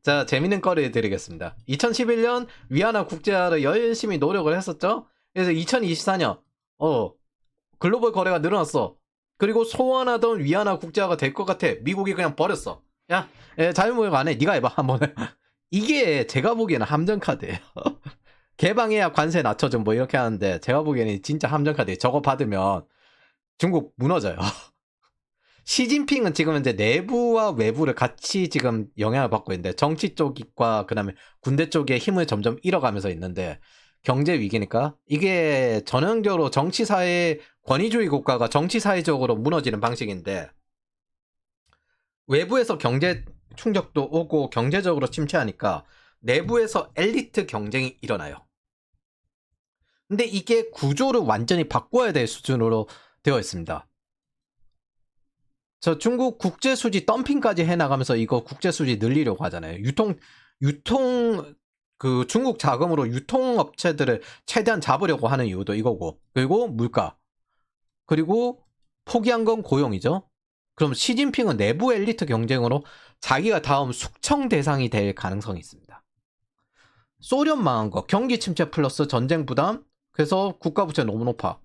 자, 재밌는 거를 드리겠습니다. 2011년 위안화 국제화를 열심히 노력을 했었죠. 그래서 2024년 글로벌 거래가 늘어났어. 그리고 소원하던 위안화 국제화가 될 것 같아. 미국이 그냥 버렸어. 야, 자유무역 안 해. 네가 해봐 한번. 이게 제가 보기에는 함정 카드예요. 개방해야 관세 낮춰 뭐 이렇게 하는데 제가 보기에는 진짜 함정 카드예요. 저거 받으면 중국 무너져요. 시진핑은 지금 이제 내부와 외부를 같이 지금 영향을 받고 있는데 정치 쪽과 그다음에 군대 쪽의 힘을 점점 잃어가면서 있는데 경제 위기니까 이게 전형적으로 정치 사회 권위주의 국가가 정치 사회적으로 무너지는 방식인데 외부에서 경제 충격도 오고 경제적으로 침체하니까 내부에서 엘리트 경쟁이 일어나요. 근데 이게 구조를 완전히 바꿔야 될 수준으로 되어 있습니다. 저 중국 국제 수지 덤핑까지 해나가면서 이거 국제 수지 늘리려고 하잖아요. 유통 그 중국 자금으로 유통업체들을 최대한 잡으려고 하는 이유도 이거고, 그리고 물가, 그리고 포기한 건 고용이죠. 그럼 시진핑은 내부 엘리트 경쟁으로 자기가 다음 숙청 대상이 될 가능성이 있습니다. 소련 망한 거, 경기 침체 플러스 전쟁 부담, 그래서 국가 부채 너무 높아.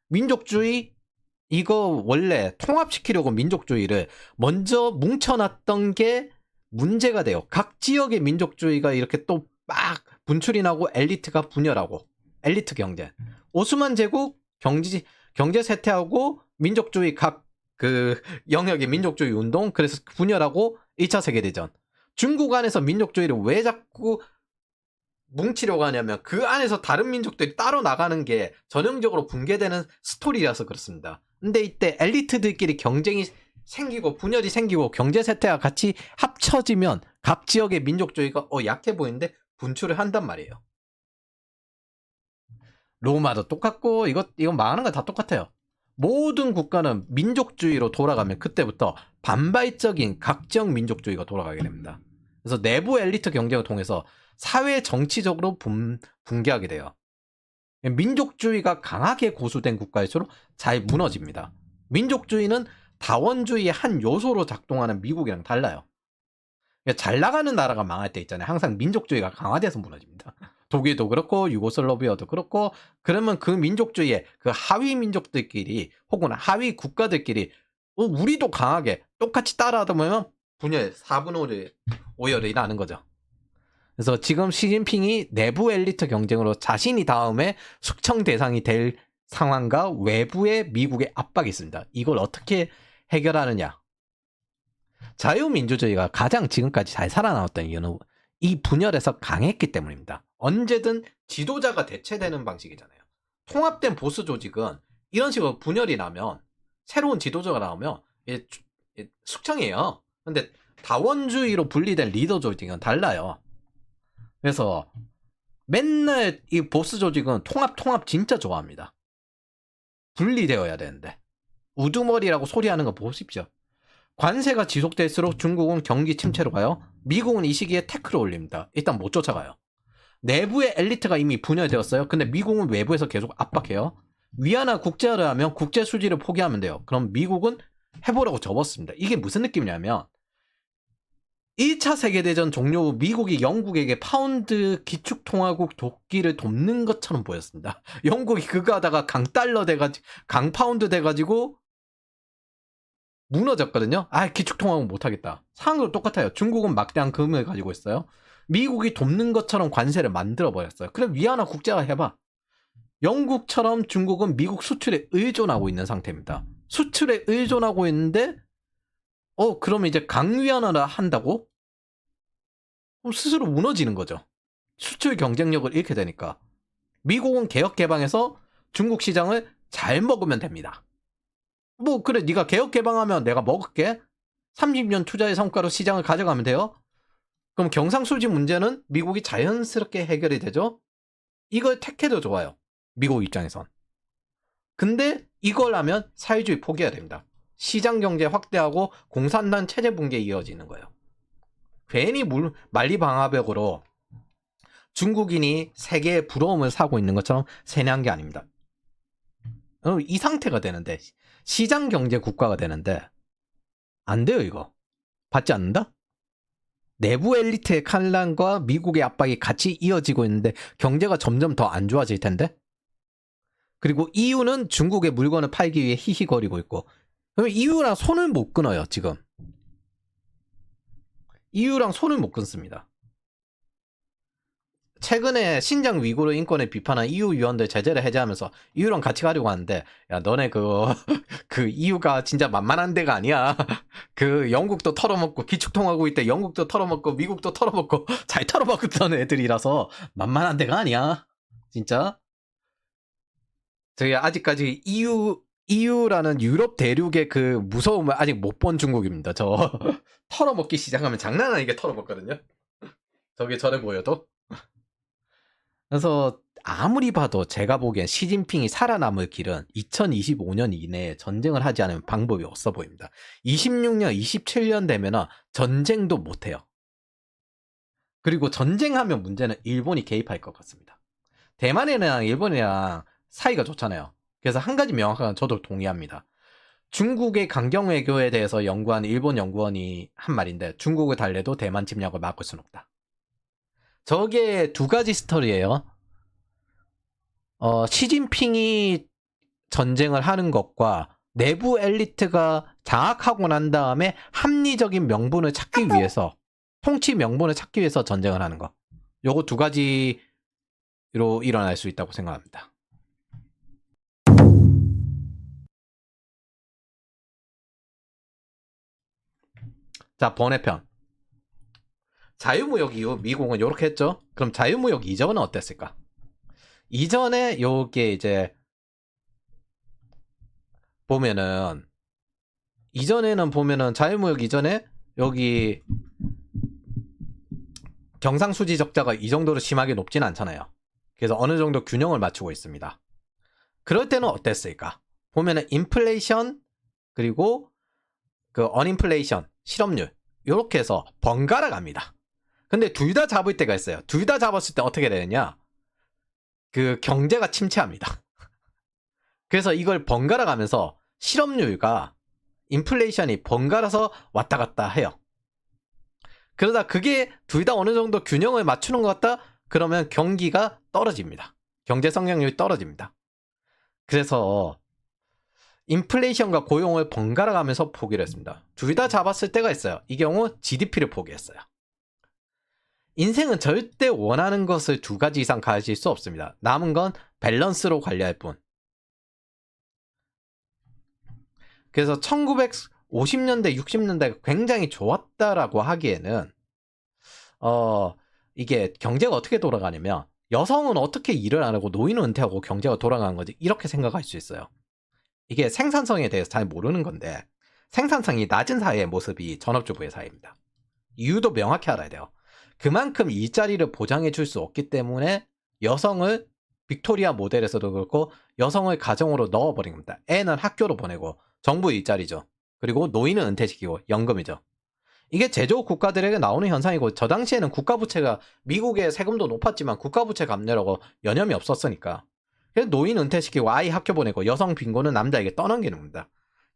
민족주의, 이거 원래 통합시키려고 민족주의를 먼저 뭉쳐놨던 게 문제가 돼요. 각 지역의 민족주의가 이렇게 또 막 분출이 나고 엘리트가 분열하고 엘리트 경제. 오스만 제국 경제 쇠퇴하고 민족주의 각 그 영역의 민족주의 운동, 그래서 분열하고 2차 세계대전. 중국 안에서 민족주의를 왜 자꾸 뭉치려고 하냐면 그 안에서 다른 민족들이 따로 나가는 게 전형적으로 붕괴되는 스토리라서 그렇습니다. 근데 이때 엘리트들끼리 경쟁이 생기고 분열이 생기고 경제 세태와 같이 합쳐지면 각 지역의 민족주의가 약해 보이는데 분출을 한단 말이에요. 로마도 똑같고 이건 망하는 거 다 똑같아요. 모든 국가는 민족주의로 돌아가면 그때부터 반발적인 각적 민족주의가 돌아가게 됩니다. 그래서 내부 엘리트 경쟁을 통해서 사회 정치적으로 붕괴하게 돼요. 민족주의가 강하게 고수된 국가일수록 잘 무너집니다. 민족주의는 다원주의의 한 요소로 작동하는 미국이랑 달라요. 잘 나가는 나라가 망할 때 있잖아요. 항상 민족주의가 강화돼서 무너집니다. 독일도 그렇고 유고슬라비아도 그렇고, 그러면 그 민족주의의 그 하위 민족들끼리 혹은 하위 국가들끼리 우리도 강하게 똑같이 따라하다 보면 분열 4분의 5열이 나는 거죠. 그래서 지금 시진핑이 내부 엘리트 경쟁으로 자신이 다음에 숙청 대상이 될 상황과 외부의 미국의 압박이 있습니다. 이걸 어떻게 해결하느냐? 자유민주주의가 가장 지금까지 잘 살아남았던 이유는 이 분열에서 강했기 때문입니다. 언제든 지도자가 대체되는 방식이잖아요. 통합된 보수 조직은 이런 식으로 분열이 나면 새로운 지도자가 나오면 숙청이에요. 근데 다원주의로 분리된 리더 조직은 달라요. 그래서 맨날 이 보스 조직은 통합 진짜 좋아합니다. 분리되어야 되는데 우두머리라고 소리하는 거 보십시오. 관세가 지속될수록 중국은 경기 침체로 가요. 미국은 이 시기에 태클을 올립니다. 일단 못 쫓아가요. 내부의 엘리트가 이미 분열되었어요. 근데 미국은 외부에서 계속 압박해요. 위안화 국제화를 하면 국제 수지를 포기하면 돼요. 그럼 미국은 해보라고 접었습니다. 이게 무슨 느낌이냐면 1차 세계대전 종료 후 미국이 영국에게 파운드 기축통화국 돕기를 돕는 것처럼 보였습니다. 영국이 그거 하다가 강달러 돼가지고 강파운드 돼가지고 무너졌거든요. 기축통화국 못하겠다. 상황도 똑같아요. 중국은 막대한 금을 가지고 있어요. 미국이 돕는 것처럼 관세를 만들어버렸어요. 그럼 위안화 국제화 해봐. 영국처럼 중국은 미국 수출에 의존하고 있는 상태입니다. 수출에 의존하고 있는데 그러면 이제 강위안화를 한다고? 그럼 스스로 무너지는 거죠. 수출 경쟁력을 잃게 되니까. 미국은 개혁 개방해서 중국 시장을 잘 먹으면 됩니다. 그래, 네가 개혁 개방하면 내가 먹을게. 30년 투자의 성과로 시장을 가져가면 돼요. 그럼 경상수지 문제는 미국이 자연스럽게 해결이 되죠. 이걸 택해도 좋아요. 미국 입장에선. 근데 이걸 하면 사회주의 포기해야 됩니다. 시장 경제 확대하고 공산당 체제 붕괴에 이어지는 거예요. 괜히 만리방화벽으로 중국인이 세계의 부러움을 사고 있는 것처럼 세뇌한 게 아닙니다. 이 상태가 되는데, 시장 경제 국가가 되는데 안 돼요. 이거 받지 않는다? 내부 엘리트의 칼날과 미국의 압박이 같이 이어지고 있는데 경제가 점점 더 안 좋아질 텐데? 그리고 EU는 중국의 물건을 팔기 위해 히히거리고 있고, 그러면 EU랑 손을 못 끊어요, 지금. EU랑 손을 못 끊습니다. 최근에 신장 위구르 인권을 비판한 EU 위원들 제재를 해제하면서 EU랑 같이 가려고 하는데, 야, 너네 그 EU가 진짜 만만한 데가 아니야. 그 영국도 털어먹고 기축통화국 있대 영국도 털어먹고 미국도 털어먹고 잘 털어먹던 애들이라서 만만한 데가 아니야. 진짜. 저희 아직까지 EU라는 유럽 대륙의 그 무서움을 아직 못 본 중국입니다. 저 털어먹기 시작하면 장난 아니게 털어먹거든요. 저게 저래 보여도. 그래서 아무리 봐도 제가 보기엔 시진핑이 살아남을 길은 2025년 이내에 전쟁을 하지 않으면 방법이 없어 보입니다. 26년, 27년 되면 전쟁도 못해요. 그리고 전쟁하면 문제는 일본이 개입할 것 같습니다. 대만이랑 일본이랑 사이가 좋잖아요. 그래서 한 가지 명확한 건 저도 동의합니다. 중국의 강경 외교에 대해서 연구한 일본 연구원이 한 말인데 중국을 달래도 대만 침략을 막을 수는 없다. 저게 두 가지 스토리예요. 시진핑이 전쟁을 하는 것과 내부 엘리트가 장악하고 난 다음에 합리적인 명분을 찾기 위해서 통치 명분을 찾기 위해서 전쟁을 하는 것. 요거 두 가지로 일어날 수 있다고 생각합니다. 자, 번외편. 자유무역 이후 미국은 요렇게 했죠. 그럼 자유무역 이전은 어땠을까? 이전에 요게 이제 보면은 이전에는 보면은 자유무역 이전에 여기 경상수지 적자가 이 정도로 심하게 높진 않잖아요. 그래서 어느 정도 균형을 맞추고 있습니다. 그럴 때는 어땠을까? 보면은 인플레이션 그리고 그 언인플레이션 실업률 요렇게 해서 번갈아 갑니다. 근데 둘 다 잡을 때가 있어요. 둘 다 잡았을 때 어떻게 되느냐? 그 경제가 침체합니다. 그래서 이걸 번갈아 가면서 실업률과 인플레이션이 번갈아서 왔다 갔다 해요. 그러다 그게 둘 다 어느 정도 균형을 맞추는 것 같다? 그러면 경기가 떨어집니다. 경제 성장률이 떨어집니다. 그래서 인플레이션과 고용을 번갈아 가면서 포기를 했습니다. 둘 다 잡았을 때가 있어요. 이 경우 GDP를 포기했어요. 인생은 절대 원하는 것을 두 가지 이상 가질 수 없습니다. 남은 건 밸런스로 관리할 뿐. 그래서 1950년대, 60년대가 굉장히 좋았다라고 하기에는 이게 경제가 어떻게 돌아가냐면 여성은 어떻게 일을 안 하고 노인은 은퇴하고 경제가 돌아가는 거지 이렇게 생각할 수 있어요. 이게 생산성에 대해서 잘 모르는 건데 생산성이 낮은 사회의 모습이 전업주부의 사회입니다. 이유도 명확히 알아야 돼요. 그만큼 일자리를 보장해 줄 수 없기 때문에 여성을 빅토리아 모델에서도 그렇고 여성을 가정으로 넣어버린 겁니다. 애는 학교로 보내고 정부 일자리죠. 그리고 노인은 은퇴시키고 연금이죠. 이게 제조업 국가들에게 나오는 현상이고 저 당시에는 국가부채가 미국의 세금도 높았지만 국가부채 감내라고 여념이 없었으니까 그래서 노인 은퇴시키고 아이 학교 보내고 여성 빈곤은 남자에게 떠넘기는 겁니다.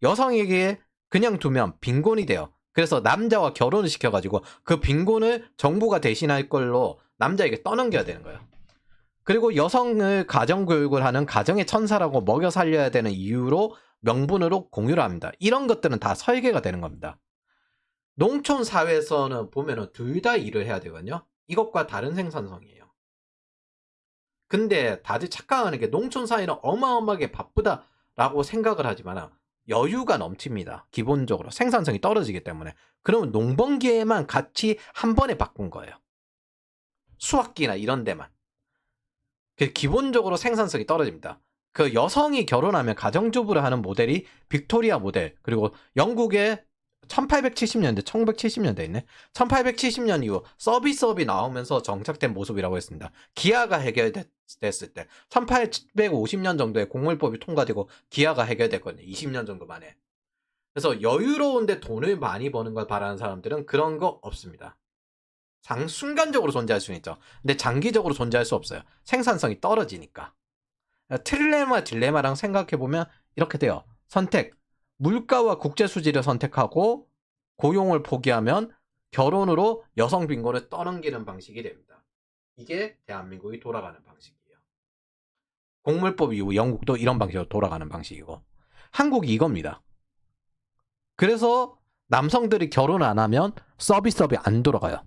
여성에게 그냥 두면 빈곤이 돼요. 그래서 남자와 결혼을 시켜가지고 그 빈곤을 정부가 대신할 걸로 남자에게 떠넘겨야 되는 거예요. 그리고 여성을 가정교육을 하는 가정의 천사라고 먹여 살려야 되는 이유로 명분으로 공유를 합니다. 이런 것들은 다 설계가 되는 겁니다. 농촌 사회에서는 보면은 둘 다 일을 해야 되거든요. 이것과 다른 생산성이에요. 근데 다들 착각하는 게 농촌 사회는 어마어마하게 바쁘다라고 생각을 하지만 여유가 넘칩니다. 기본적으로 생산성이 떨어지기 때문에. 그러면 농번기에만 같이 한 번에 바꾼 거예요. 수확기나 이런 데만. 기본적으로 생산성이 떨어집니다. 그 여성이 결혼하면 가정주부를 하는 모델이 빅토리아 모델 그리고 영국의 1870년대, 1970년대 있네. 1870년 이후 서비스업이 나오면서 정착된 모습이라고 했습니다. 기아가 해결됐을 때 1850년 정도에 공물법이 통과되고 기아가 해결됐거든요. 20년 정도 만에. 그래서 여유로운데 돈을 많이 버는 걸 바라는 사람들은 그런 거 없습니다. 순간적으로 존재할 수는 있죠. 근데 장기적으로 존재할 수 없어요. 생산성이 떨어지니까. 트릴레마 딜레마랑 생각해보면 이렇게 돼요. 선택. 물가와 국제수지를 선택하고 고용을 포기하면 결혼으로 여성 빈곤을 떠넘기는 방식이 됩니다. 이게 대한민국이 돌아가는 방식이에요. 공물법 이후 영국도 이런 방식으로 돌아가는 방식이고 한국이 이겁니다. 그래서 남성들이 결혼 안 하면 서비스업이 안 돌아가요.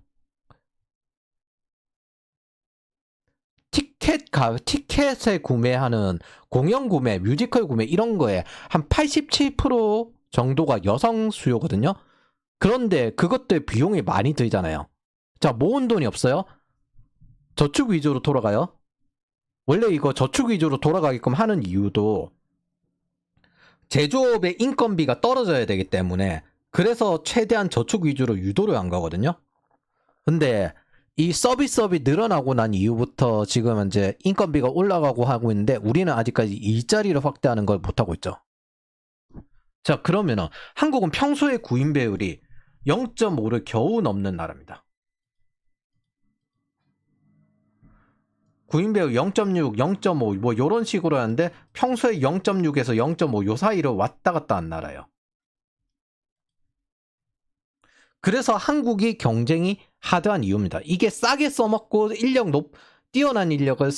티켓에 구매하는 공연 구매, 뮤지컬 구매 이런 거에 한 87% 정도가 여성 수요거든요. 그런데 그것들 비용이 많이 들잖아요. 자, 모은 돈이 없어요? 저축 위주로 돌아가요. 원래 이거 저축 위주로 돌아가게끔 하는 이유도 제조업의 인건비가 떨어져야 되기 때문에 그래서 최대한 저축 위주로 유도를 한 거거든요. 근데 이 서비스업이 늘어나고 난 이후부터 지금 이제 인건비가 올라가고 하고 있는데 우리는 아직까지 일자리를 확대하는 걸 못하고 있죠. 자, 그러면은 한국은 평소에 구인 배율이 0.5를 겨우 넘는 나라입니다. 구인 배율 0.6, 0.5 뭐 이런 식으로 하는데 평소에 0.6에서 0.5 요 사이로 왔다 갔다 한 나라예요. 그래서 한국이 경쟁이 하드한 이유입니다. 이게 싸게 써먹고 뛰어난 인력을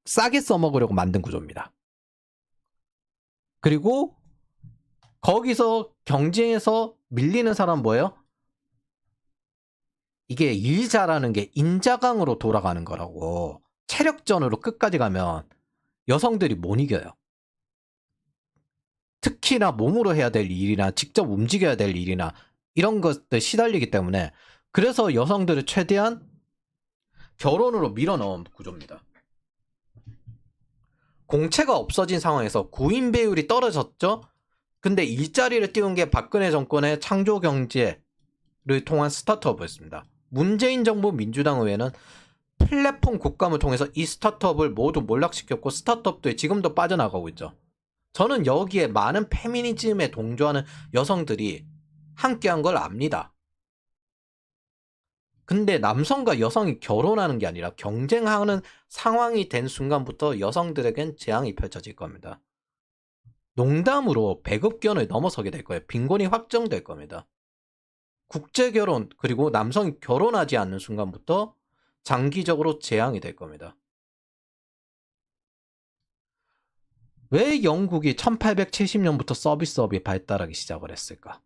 싸게 써먹으려고 만든 구조입니다. 그리고 거기서 경쟁에서 밀리는 사람 뭐예요? 이게 일 잘하는 게 인자강으로 돌아가는 거라고. 체력전으로 끝까지 가면 여성들이 못 이겨요. 특히나 몸으로 해야 될 일이나 직접 움직여야 될 일이나 이런 것들 시달리기 때문에 그래서 여성들을 최대한 결혼으로 밀어넣은 구조입니다. 공채가 없어진 상황에서 구인 배율이 떨어졌죠? 근데 일자리를 띄운 게 박근혜 정권의 창조 경제를 통한 스타트업이었습니다. 문재인 정부 민주당 의회는 플랫폼 국감을 통해서 이 스타트업을 모두 몰락시켰고 스타트업들이 지금도 빠져나가고 있죠. 저는 여기에 많은 페미니즘에 동조하는 여성들이 함께한 걸 압니다. 근데 남성과 여성이 결혼하는 게 아니라 경쟁하는 상황이 된 순간부터 여성들에겐 재앙이 펼쳐질 겁니다. 농담으로 배급견을 넘어서게 될 거예요. 빈곤이 확정될 겁니다. 국제결혼 그리고 남성이 결혼하지 않는 순간부터 장기적으로 재앙이 될 겁니다. 왜 영국이 1870년부터 서비스업이 발달하기 시작을 했을까?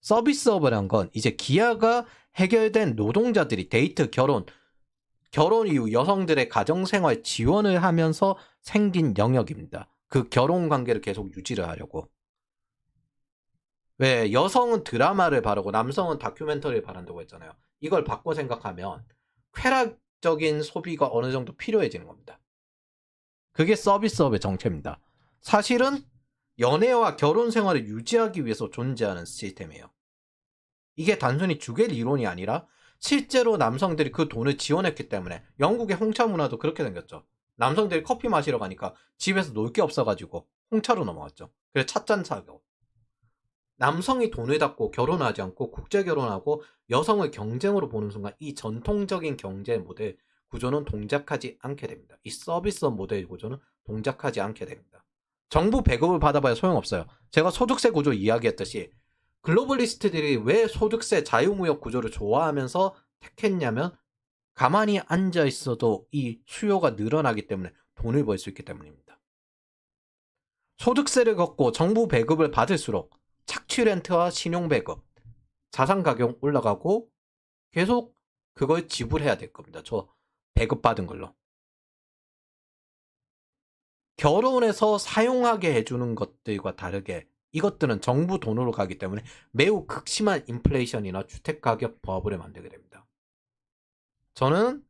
서비스업이란 건 이제 기아가 해결된 노동자들이 데이트, 결혼 이후 여성들의 가정생활 지원을 하면서 생긴 영역입니다. 그 결혼 관계를 계속 유지를 하려고. 왜 여성은 드라마를 바라고 남성은 다큐멘터리를 바란다고 했잖아요. 이걸 바꿔 생각하면 쾌락적인 소비가 어느 정도 필요해지는 겁니다. 그게 서비스업의 정체입니다. 사실은 연애와 결혼 생활을 유지하기 위해서 존재하는 시스템이에요. 이게 단순히 주객 이론이 아니라 실제로 남성들이 그 돈을 지원했기 때문에 영국의 홍차 문화도 그렇게 생겼죠. 남성들이 커피 마시러 가니까 집에서 놀 게 없어가지고 홍차로 넘어갔죠. 그래서 찻잔 사고. 남성이 돈을 닫고 결혼하지 않고 국제 결혼하고 여성을 경쟁으로 보는 순간 이 전통적인 경제 모델 구조는 동작하지 않게 됩니다. 이 서비스업 모델 구조는 동작하지 않게 됩니다. 정부 배급을 받아봐야 소용없어요. 제가 소득세 구조 이야기했듯이 글로벌리스트들이 왜 소득세 자유무역 구조를 좋아하면서 택했냐면 가만히 앉아 있어도 이 수요가 늘어나기 때문에 돈을 벌 수 있기 때문입니다. 소득세를 걷고 정부 배급을 받을수록 착취 렌트와 신용 배급, 자산 가격 올라가고 계속 그걸 지불해야 될 겁니다. 저 배급 받은 걸로. 결혼해서 사용하게 해주는 것들과 다르게 이것들은 정부 돈으로 가기 때문에 매우 극심한 인플레이션이나 주택가격 버블을 만들게 됩니다. 저는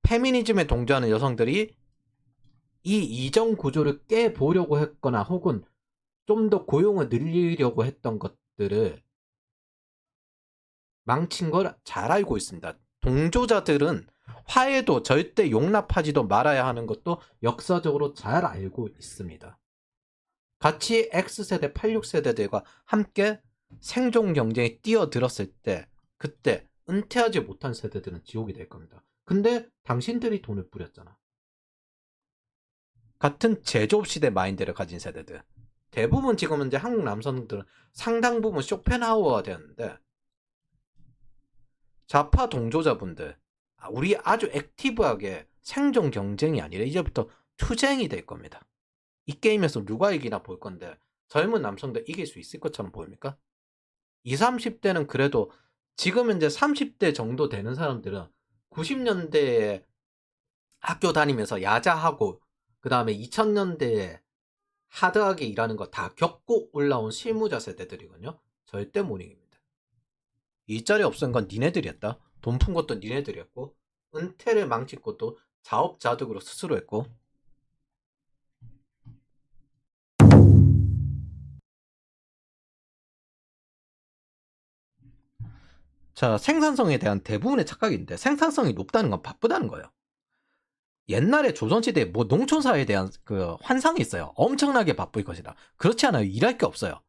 페미니즘에 동조하는 여성들이 이 이전 구조를 깨보려고 했거나 혹은 좀 더 고용을 늘리려고 했던 것들을 망친 걸 잘 알고 있습니다. 동조자들은 화해도 절대 용납하지도 말아야 하는 것도 역사적으로 잘 알고 있습니다. 같이 X세대, 86세대들과 함께 생존 경쟁에 뛰어들었을 때 그때 은퇴하지 못한 세대들은 지옥이 될 겁니다. 근데 당신들이 돈을 뿌렸잖아. 같은 제조업 시대 마인드를 가진 세대들. 대부분 지금 이제 한국 남성들은 상당 부분 쇼펜하우어가 되었는데 좌파 동조자분들, 우리 아주 액티브하게 생존 경쟁이 아니라 이제부터 투쟁이 될 겁니다. 이 게임에서 누가 이기나 볼 건데 젊은 남성들 이길 수 있을 것처럼 보입니까? 20, 30대는 그래도 지금 현재 30대 정도 되는 사람들은 90년대에 학교 다니면서 야자하고 그 다음에 2000년대에 하드하게 일하는 거 다 겪고 올라온 실무자 세대들이거든요. 절대 못 이깁니다. 일자리 없앤 건 니네들이었다. 돈 푼 것도 니네들이었고 은퇴를 망친 것도 자업자득으로 스스로 했고. 자, 생산성에 대한 대부분의 착각인데 생산성이 높다는 건 바쁘다는 거예요. 옛날에 조선시대에 뭐 농촌사회에 대한 그 환상이 있어요. 엄청나게 바쁠 것이다. 그렇지 않아요. 일할 게 없어요.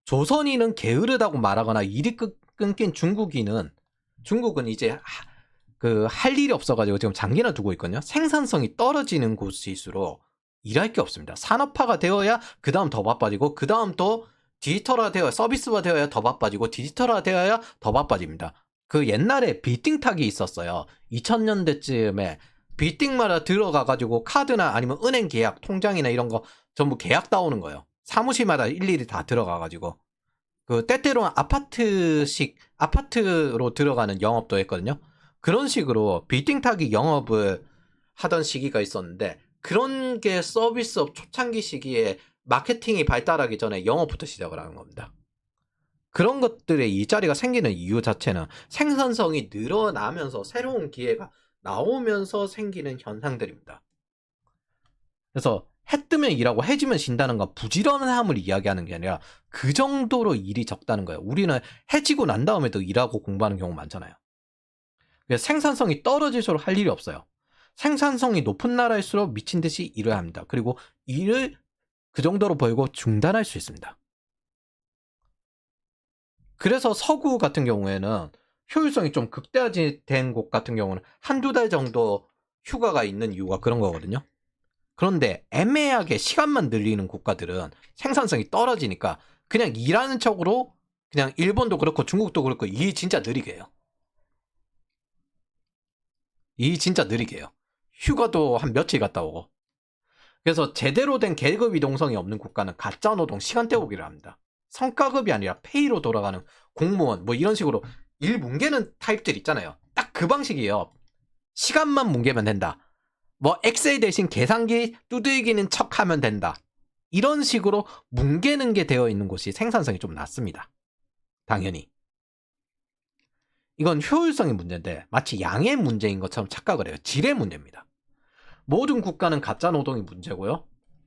조선인은 게으르다고 말하거나 일이 끊긴 중국은 이제 그 할 일이 없어가지고 지금 장기나 두고 있거든요. 생산성이 떨어지는 곳일수록 일할 게 없습니다. 산업화가 되어야 그 다음 더 바빠지고 그 다음 또 디지털화 되어야 서비스화 되어야 더 바빠지고 디지털화 되어야 더 바빠집니다. 그 옛날에 빌딩탁이 있었어요. 2000년대쯤에 빌딩마다 들어가가지고 카드나 아니면 은행 계약, 통장이나 이런 거 전부 계약 따오는 거예요. 사무실마다 일일이 다 들어가가지고 그 때때로는 아파트로 들어가는 영업도 했거든요. 그런 식으로 빌딩 타기 영업을 하던 시기가 있었는데 그런 게 서비스업 초창기 시기에 마케팅이 발달하기 전에 영업부터 시작을 하는 겁니다. 그런 것들의 일자리가 생기는 이유 자체는 생산성이 늘어나면서 새로운 기회가 나오면서 생기는 현상들입니다. 그래서 해 뜨면 일하고 해지면 쉰다는 건 부지런함을 이야기하는 게 아니라 그 정도로 일이 적다는 거예요. 우리는 해지고 난 다음에도 일하고 공부하는 경우 많잖아요. 생산성이 떨어질수록 할 일이 없어요. 생산성이 높은 나라일수록 미친 듯이 일을 합니다. 그리고 일을 그 정도로 벌고 중단할 수 있습니다. 그래서 서구 같은 경우에는 효율성이 좀 극대화된 곳 같은 경우는 한두 달 정도 휴가가 있는 이유가 그런 거거든요. 그런데 애매하게 시간만 늘리는 국가들은 생산성이 떨어지니까 그냥 일하는 척으로 그냥 일본도 그렇고 중국도 그렇고 일 진짜 느리게 해요. 일 진짜 느리게 해요. 휴가도 한 며칠 갔다 오고. 그래서 제대로 된 계급 이동성이 없는 국가는 가짜 노동 시간 때우기를 합니다. 성과급이 아니라 페이로 돌아가는 공무원 뭐 이런 식으로 일 뭉개는 타입들 있잖아요. 딱 그 방식이에요. 시간만 뭉개면 된다. 뭐 엑셀 대신 계산기 두들기는 척 하면 된다. 이런 식으로 뭉개는 게 되어 있는 곳이 생산성이 좀 낮습니다. 당연히. 이건 효율성의 문제인데 마치 양의 문제인 것처럼 착각을 해요. 질의 문제입니다. 모든 국가는 가짜 노동이 문제고요.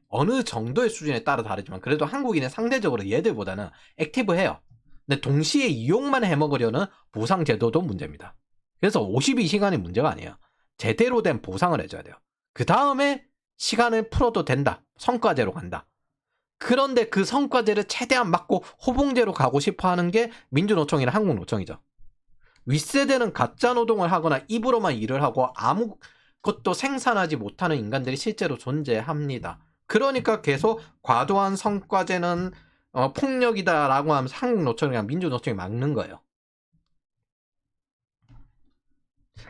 어느 정도의 수준에 따라 다르지만 그래도 한국인은 상대적으로 얘들보다는 액티브해요. 근데 동시에 이용만 해먹으려는 보상제도도 문제입니다. 그래서 52시간이 문제가 아니에요. 제대로 된 보상을 해줘야 돼요. 그 다음에 시간을 풀어도 된다. 성과제로 간다. 그런데 그 성과제를 최대한 막고 호봉제로 가고 싶어 하는 게 민주노총이나 한국노총이죠. 윗세대는 가짜 노동을 하거나 입으로만 일을 하고 아무것도 생산하지 못하는 인간들이 실제로 존재합니다. 그러니까 계속 과도한 성과제는 폭력이다라고 하면서 한국노총이랑 민주노총이 막는 거예요.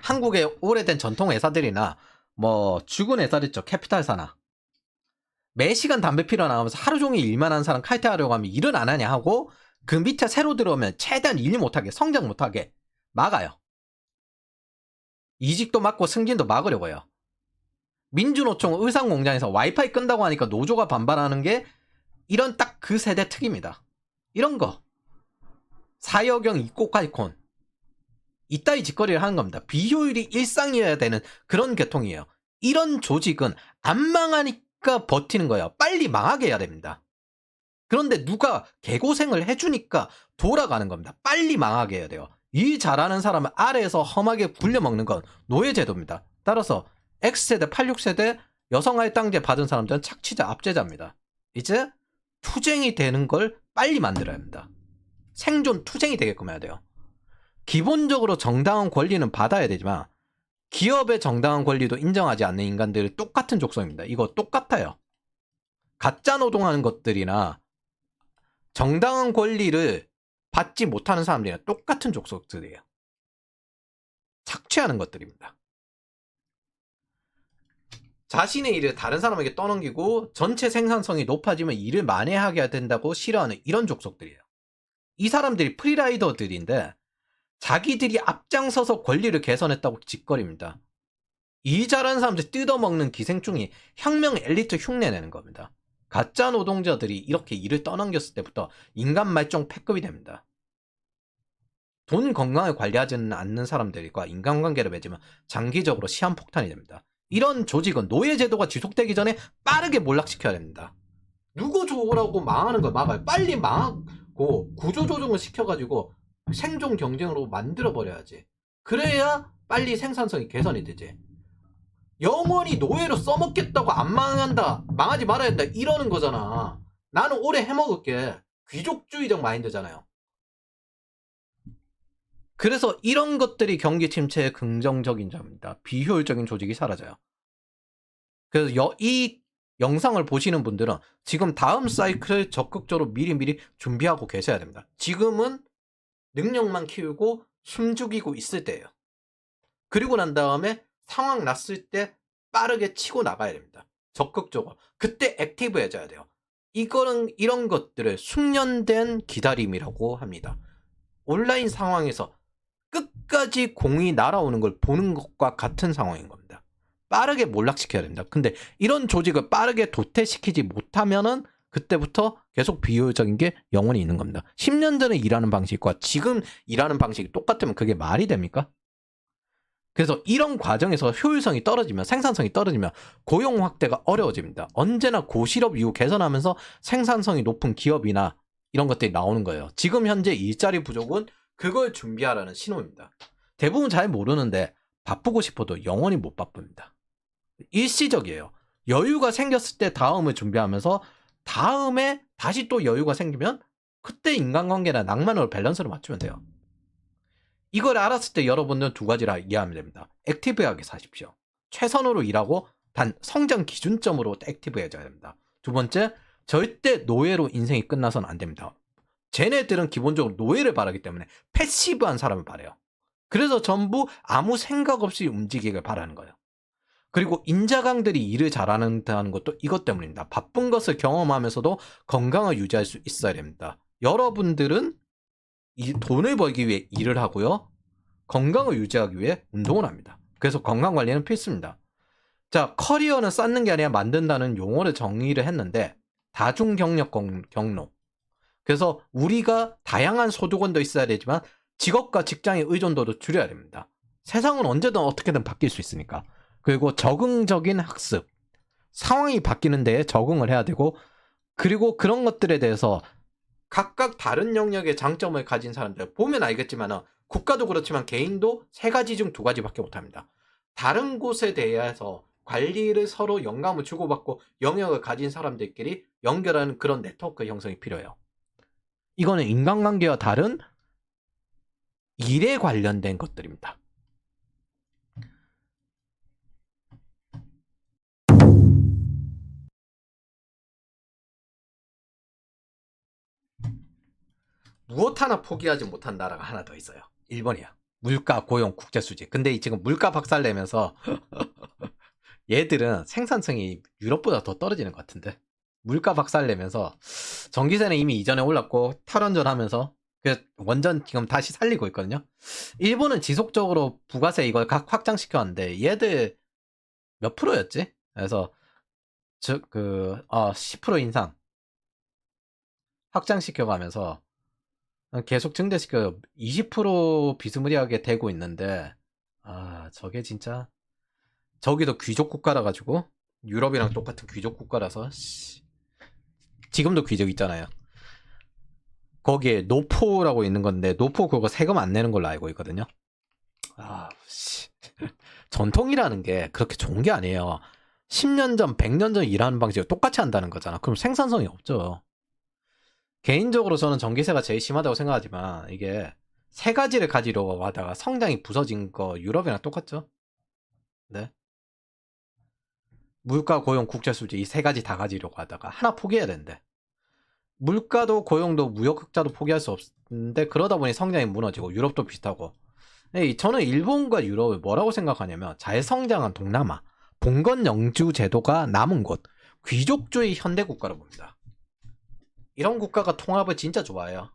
한국의 오래된 전통 회사들이나 뭐 죽은 회사들 있죠. 캐피탈사나 매시간 담배 피러 나가면서 하루 종일 일만 하는 사람 칼퇴하려고 하면 일은 안 하냐 하고 그 밑에 새로 들어오면 최대한 일 못하게 성장 못하게 막아요. 이직도 막고 승진도 막으려고 해요. 민주노총 의상공장에서 와이파이 끈다고 하니까 노조가 반발하는 게 이런 딱 그 세대 특입니다. 이런 거 사여경 이꼬칼콘 이따위 짓거리를 하는 겁니다. 비효율이 일상이어야 되는 그런 계통이에요. 이런 조직은 안 망하니까 버티는 거예요. 빨리 망하게 해야 됩니다. 그런데 누가 개고생을 해주니까 돌아가는 겁니다. 빨리 망하게 해야 돼요. 일 잘하는 사람을 아래에서 험하게 굴려먹는 건 노예제도입니다. 따라서 X세대, 86세대 여성 할당제 받은 사람들은 착취자, 압제자입니다. 이제 투쟁이 되는 걸 빨리 만들어야 합니다. 생존 투쟁이 되게끔 해야 돼요. 기본적으로 정당한 권리는 받아야 되지만 기업의 정당한 권리도 인정하지 않는 인간들이 똑같은 족속입니다. 이거 똑같아요. 가짜 노동하는 것들이나 정당한 권리를 받지 못하는 사람들이랑 똑같은 족속들이에요. 착취하는 것들입니다. 자신의 일을 다른 사람에게 떠넘기고 전체 생산성이 높아지면 일을 만회하게 된다고 싫어하는 이런 족속들이에요. 이 사람들이 프리라이더들인데 자기들이 앞장서서 권리를 개선했다고 짓거립니다. 일 잘하는 사람들 뜯어먹는 기생충이 혁명 엘리트 흉내내는 겁니다. 가짜 노동자들이 이렇게 일을 떠넘겼을 때부터 인간 말종 패급이 됩니다. 돈 건강을 관리하지는 않는 사람들과 인간관계를 맺으면 장기적으로 시한폭탄이 됩니다. 이런 조직은 노예제도가 지속되기 전에 빠르게 몰락시켜야 됩니다. 누구 좋으라고 망하는 걸 막아요. 빨리 망하고 구조조정을 시켜가지고 생존 경쟁으로 만들어버려야지. 그래야 빨리 생산성이 개선이 되지. 영원히 노예로 써먹겠다고 안 망한다, 망하지 말아야 된다 이러는 거잖아. 나는 오래 해먹을게. 귀족주의적 마인드잖아요. 그래서 이런 것들이 경기 침체의 긍정적인 점입니다. 비효율적인 조직이 사라져요. 그래서 이 영상을 보시는 분들은 지금 다음 사이클을 적극적으로 미리미리 준비하고 계셔야 됩니다. 지금은 능력만 키우고 숨죽이고 있을 때예요. 그리고 난 다음에 상황 났을 때 빠르게 치고 나가야 됩니다. 적극적으로. 그때 액티브해져야 돼요. 이런 것들을 숙련된 기다림이라고 합니다. 온라인 상황에서 끝까지 공이 날아오는 걸 보는 것과 같은 상황인 겁니다. 빠르게 몰락시켜야 됩니다. 근데 이런 조직을 빠르게 도태시키지 못하면은 그때부터 계속 비효율적인 게 영원히 있는 겁니다. 10년 전에 일하는 방식과 지금 일하는 방식이 똑같으면 그게 말이 됩니까? 그래서 이런 과정에서 효율성이 떨어지면, 생산성이 떨어지면 고용 확대가 어려워집니다. 언제나 고실업 이후 개선하면서 생산성이 높은 기업이나 이런 것들이 나오는 거예요. 지금 현재 일자리 부족은 그걸 준비하라는 신호입니다. 대부분 잘 모르는데 바쁘고 싶어도 영원히 못 바쁩니다. 일시적이에요. 여유가 생겼을 때 다음을 준비하면서 다음에 다시 또 여유가 생기면 그때 인간관계나 낭만으로 밸런스를 맞추면 돼요. 이걸 알았을 때 여러분들은 두 가지라 이해하면 됩니다. 액티브하게 사십시오. 최선으로 일하고 단 성장 기준점으로 액티브해져야 됩니다. 두 번째, 절대 노예로 인생이 끝나서는 안 됩니다. 쟤네들은 기본적으로 노예를 바라기 때문에 패시브한 사람을 바래요. 그래서 전부 아무 생각 없이 움직이길 바라는 거예요. 그리고 인자강들이 일을 잘하는다는 것도 이것 때문입니다. 바쁜 것을 경험하면서도 건강을 유지할 수 있어야 됩니다. 여러분들은 이 돈을 벌기 위해 일을 하고요. 건강을 유지하기 위해 운동을 합니다. 그래서 건강관리는 필수입니다. 자, 커리어는 쌓는 게 아니라 만든다는 용어를 정의를 했는데 다중경력 경로. 그래서 우리가 다양한 소득원도 있어야 되지만 직업과 직장의 의존도도 줄여야 됩니다. 세상은 언제든 어떻게든 바뀔 수 있으니까. 그리고 적응적인 학습. 상황이 바뀌는 데에 적응을 해야 되고, 그리고 그런 것들에 대해서 각각 다른 영역의 장점을 가진 사람들 보면 알겠지만 국가도 그렇지만 개인도 세 가지 중 두 가지밖에 못합니다. 다른 곳에 대해서 관리를 서로 영감을 주고받고 영역을 가진 사람들끼리 연결하는 그런 네트워크 형성이 필요해요. 이거는 인간관계와 다른 일에 관련된 것들입니다. 무엇 하나 포기하지 못한 나라가 하나 더 있어요. 일본이야. 물가, 고용, 국제수지. 근데 지금 물가 박살내면서 얘들은 생산성이 유럽보다 더 떨어지는 것 같은데. 물가 박살내면서 전기세는 이미 이전에 올랐고 탈원전하면서 원전 지금 다시 살리고 있거든요. 일본은 지속적으로 부가세 이걸 각 확장시켰는데 얘들 몇 프로였지? 그래서 10% 인상 확장시켜가면서 계속 증대시켜 20% 비스무리하게 되고 있는데 저게 진짜 저기도 귀족 국가라 가지고 유럽이랑 똑같은 귀족 국가라서 지금도 귀족 있잖아요. 거기에 노포라고 있는 건데 노포 그거 세금 안 내는 걸로 알고 있거든요. 전통이라는 게 그렇게 좋은 게 아니에요. 10년 전, 100년 전 일하는 방식을 똑같이 한다는 거잖아. 그럼 생산성이 없죠. 개인적으로 저는 전기세가 제일 심하다고 생각하지만 이게 세 가지를 가지려고 하다가 성장이 부서진 거 유럽이랑 똑같죠. 네. 물가, 고용, 국제수지 이 세 가지 다 가지려고 하다가 하나 포기해야 되는데 물가도 고용도 무역 흑자도 포기할 수 없는데 그러다 보니 성장이 무너지고 유럽도 비슷하고 저는 일본과 유럽을 뭐라고 생각하냐면 잘 성장한 동남아, 봉건 영주 제도가 남은 곳, 귀족주의 현대 국가로 봅니다. 이런 국가가 통합을 진짜 좋아해요.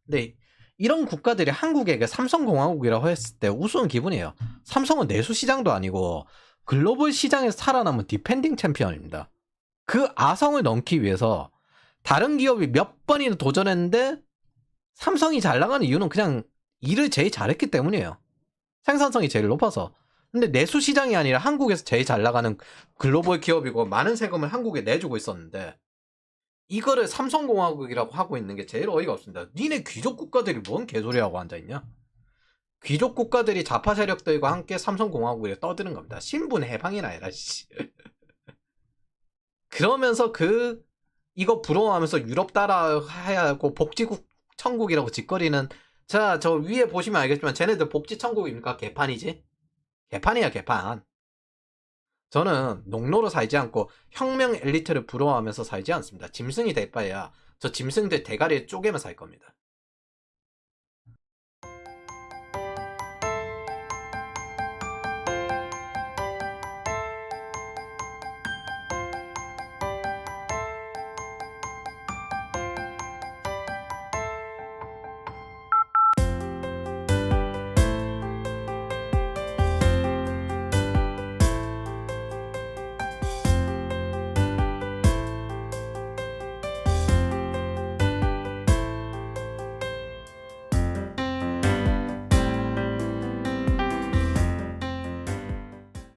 근데 이런 국가들이 한국에게 삼성공화국이라고 했을 때 우스운 기분이에요. 삼성은 내수 시장도 아니고 글로벌 시장에서 살아남은 디펜딩 챔피언입니다. 그 아성을 넘기 위해서 다른 기업이 몇 번이나 도전했는데 삼성이 잘 나가는 이유는 그냥 일을 제일 잘했기 때문이에요. 생산성이 제일 높아서. 근데 내수 시장이 아니라 한국에서 제일 잘 나가는 글로벌 기업이고 많은 세금을 한국에 내주고 있었는데 이거를 삼성공화국이라고 하고 있는 게 제일 어이가 없습니다. 니네 귀족 국가들이 뭔 개소리하고 앉아있냐? 귀족 국가들이 좌파 세력들과 함께 삼성공화국에 떠드는 겁니다. 신분 해방이나 해라, 씨. 그러면서 이거 부러워하면서 유럽 따라 해야 하고 복지국 천국이라고 짓거리는, 자, 저 위에 보시면 알겠지만 쟤네들 복지 천국입니까? 개판이지? 개판이야, 개판. 저는 농노로 살지 않고 혁명 엘리트를 부러워하면서 살지 않습니다. 짐승이 될 바에야 저 짐승들 대가리에 쪼개며 살 겁니다.